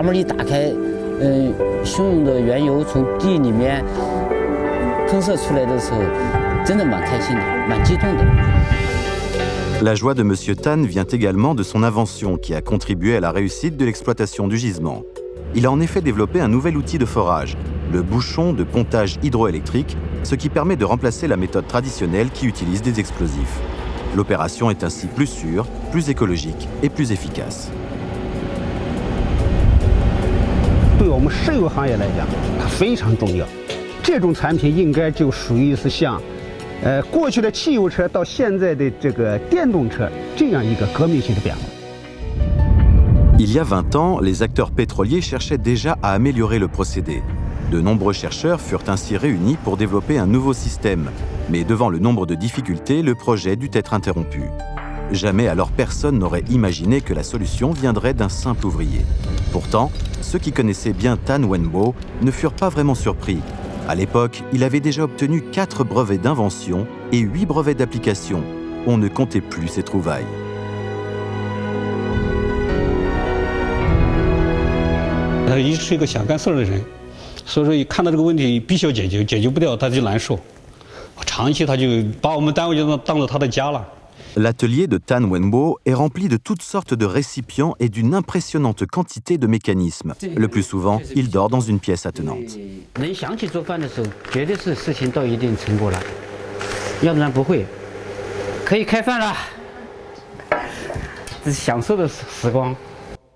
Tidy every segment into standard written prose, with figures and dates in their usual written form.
阀门一打开，汹涌的原油从地里面喷射出来的时候，真的蛮开心的，蛮激动的。La joie de M. Tan vient également de son invention qui a contribué à la réussite de l'exploitation du gisement. Il a en effet développé un nouvel outil de forage, le bouchon de pontage hydroélectrique, ce qui permet de remplacer la méthode traditionnelle qui utilise des explosifs. L'opération est ainsi plus sûre, plus écologique et plus efficace. 对我们石油行业来讲，它非常重要。这种产品应该就属于是像，过去的汽油车到现在的这个电动车这样一个革命性的变化。Il y a 20 ans, les acteurs pétroliers cherchaient déjà à améliorer le procédé. De nombreux chercheurs furent ainsi réunis pour développer un nouveau système. Mais devant le nombre de difficultés, le projet dut être interrompu. Jamais alors personne n'aurait imaginé que la solution viendrait d'un simple ouvrier. Pourtant, ceux qui connaissaient bien Tan Wenbo ne furent pas vraiment surpris. À l'époque, il avait déjà obtenu 4 brevets d'invention et 8 brevets d'application. On ne comptait plus ses trouvailles. 他一直是一个想干事的人，所以说一看到这个问题必须要解决，解决不掉他就难受。长期他就把我们单位就当做他的家了。 L'atelier de Tan Wenbo est rempli de toutes sortes de récipients et d'une impressionnante quantité de mécanismes. Le plus souvent, il dort dans une pièce attenante. 能想起做饭的时候，绝对是事情到一定成果了，要不然不会。可以开饭了，这是享受的时光。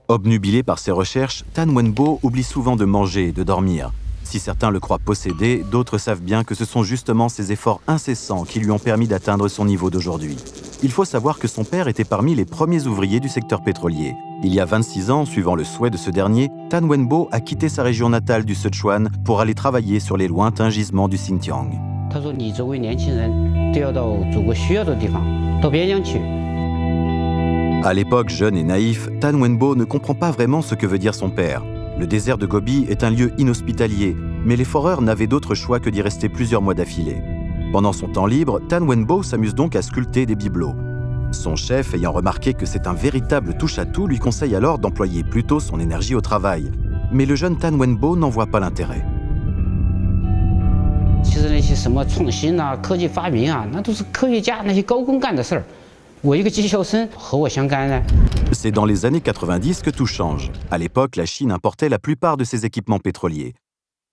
Obnubilé par ses recherches, Tan Wenbo oublie souvent de manger et de dormir. Si certains le croient possédé, d'autres savent bien que ce sont justement ses efforts incessants qui lui ont permis d'atteindre son niveau d'aujourd'hui. Il faut savoir que son père était parmi les premiers ouvriers du secteur pétrolier. Il y a 26 ans, suivant le souhait de ce dernier, Tan Wenbo a quitté sa région natale du Sichuan pour aller travailler sur les lointains gisements du Xinjiang. 他说：“你作为年轻人，都要到祖国需要的地方，到边疆去。” À l'époque jeune et naïf, Tan Wenbo ne comprend pas vraiment ce que veut dire son père. Le désert de Gobi est un lieu inhospitalier, mais les foreurs n'avaient d'autre choix que d'y rester plusieurs mois d'affilée. Pendant son temps libre, Tan Wenbo s'amuse donc à sculpter des bibelots. Son chef, ayant remarqué que c'est un véritable touche-à-tout, lui conseille alors d'employer plutôt son énergie au travail. Mais le jeune Tan Wenbo n'en voit pas l'intérêt. 其实那些什么创新啊、科技发明啊，那都是科学家那些高工干的事儿。 我一个技校生和我相干呢。 C'est dans les années 90 que tout change. À l'époque, la Chine importait la plupart de ses équipements pétroliers.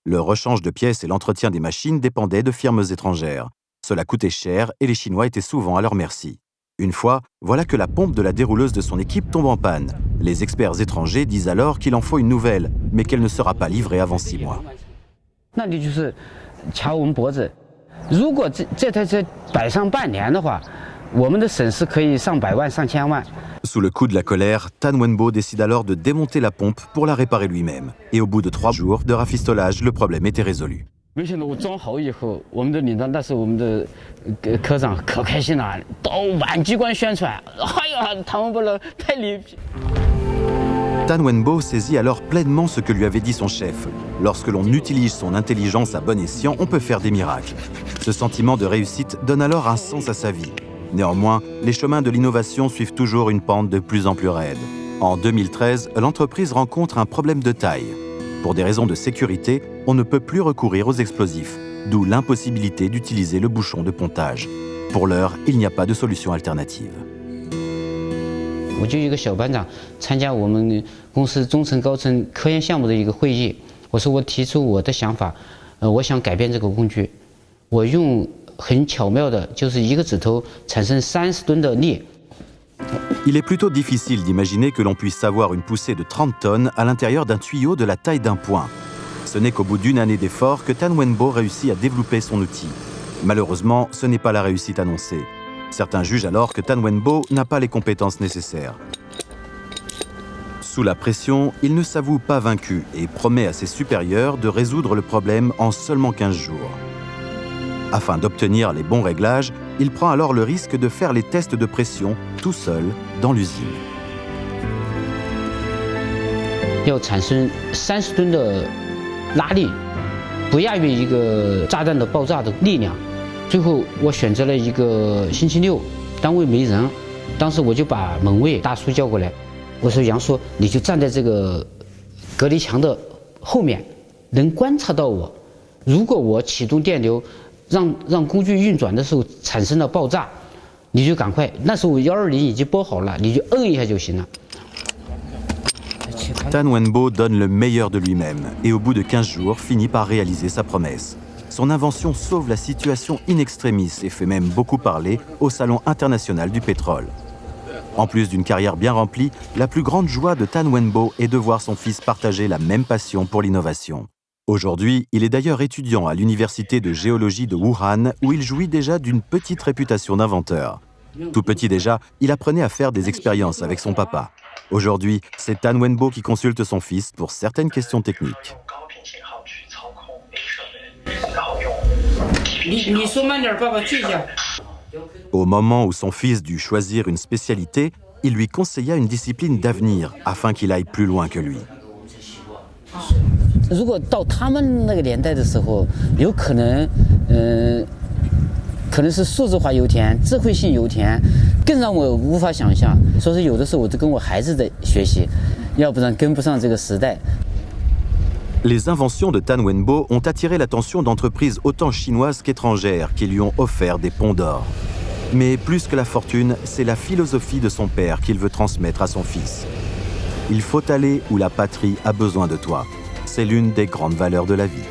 Le rechange de pièces et l'entretien des machines dépendaient de firmes étrangères. Cela coûtait cher et les Chinois étaient souvent à leur merci. Une fois, voilà que la pompe de la dérouleuse de son équipe tombe en panne. Les experts étrangers disent alors qu'il en faut une nouvelle, mais qu'elle ne sera pas livrée avant 6 mois. 那你就是掐我们脖子。如果这台车摆上半年的话。 我们的损失可以上百万、上千万。 Sous le coup de la colère, Tan Wenbo décide alors de démonter la pompe pour la réparer lui-même. Et au bout de 3 jours de rafistolage, le problème était résolu. 没想到我装好以后，我们的领导那时候我们的科长可开心了，到满机关宣传，哎呀，他们不能太离谱。 Tan Wenbo saisit alors pleinement ce que lui avait dit son chef. Lorsque l'on utilise son intelligence à bon escient, on peut faire des miracles. Ce sentiment de réussite donne alors un sens à sa vie. Néanmoins, les chemins de l'innovation suivent toujours une pente de plus en plus raide. En 2013, l'entreprise rencontre un problème de taille. Pour des raisons de sécurité, on ne peut plus recourir aux explosifs, d'où l'impossibilité d'utiliser le bouchon de pontage. Pour l'heure, il n'y a pas de solution alternative. 我就一个小班长参加我们公司中层高层科研项目的一个会议，我说我提出我的想法，我想改变这个工具，我用很巧妙的，就是一个指头产生30吨的力。 Il est plutôt difficile d'imaginer que l'on puisse avoir une poussée de 30 tonnes à l'intérieur d'un tuyau de la taille d'un poing. Ce n'est qu'au bout d'une année d'efforts que Tan Wenbo réussit à développer son outil. Malheureusement, ce n'est pas la réussite annoncée. Certains jugent alors que Tan Wenbo n'a pas les compétences nécessaires. Sous la pression, il ne s'avoue pas vaincu et promet à ses supérieurs de résoudre le problème en seulement 15 jours. Afin d'obtenir les bons réglages, il prend alors le risque de faire les tests de pression tout seul dans l'usine. 要产生30吨的拉力，不亚于一个炸弹的爆炸的力量。最后我选择了一个星期六，单位没人，当时我就把门卫大叔叫过来，我说杨叔，你就站在这个隔离墙的后面能观察到我。如果我启动电流，让工具运转的时候产生了爆炸，你就赶快，那时候120已经拨好了，你就摁一下就行了。 Tan Wenbo donne le meilleur de lui-même et au bout de 15 jours finit par réaliser sa promesse. Son invention sauve la situation in extremis et fait même beaucoup parler au Salon international du pétrole. En plus d'une carrière bien remplie, la plus grande joie de Tan Wenbo est de voir son fils partager la même passion pour l'innovation. Aujourd'hui, il est d'ailleurs étudiant à l'université de géologie de Wuhan où il jouit déjà d'une petite réputation d'inventeur. Tout petit déjà, il apprenait à faire des expériences avec son papa. Aujourd'hui, c'est Tan Wenbo qui consulte son fils pour certaines questions techniques. Au moment où son fils dut choisir une spécialité, il lui conseilla une discipline d'avenir afin qu'il aille plus loin que lui. 如果到他们那个年代的时候，有可能，可能是数字化油田、智慧性油田，更让我无法想象。所以有的时候我就跟我孩子在学习，要不然跟不上这个时代。 Les inventions de Tan Wenbo ont attiré l'attention d'entreprises autant chinoises qu'étrangères qui lui ont offert des ponts d'or. Mais plus que la fortune, c'est la philosophie de son père qu'il veut transmettre à son fils. Il faut aller où la patrie a besoin de toi. C'est l'une des grandes valeurs de la vie.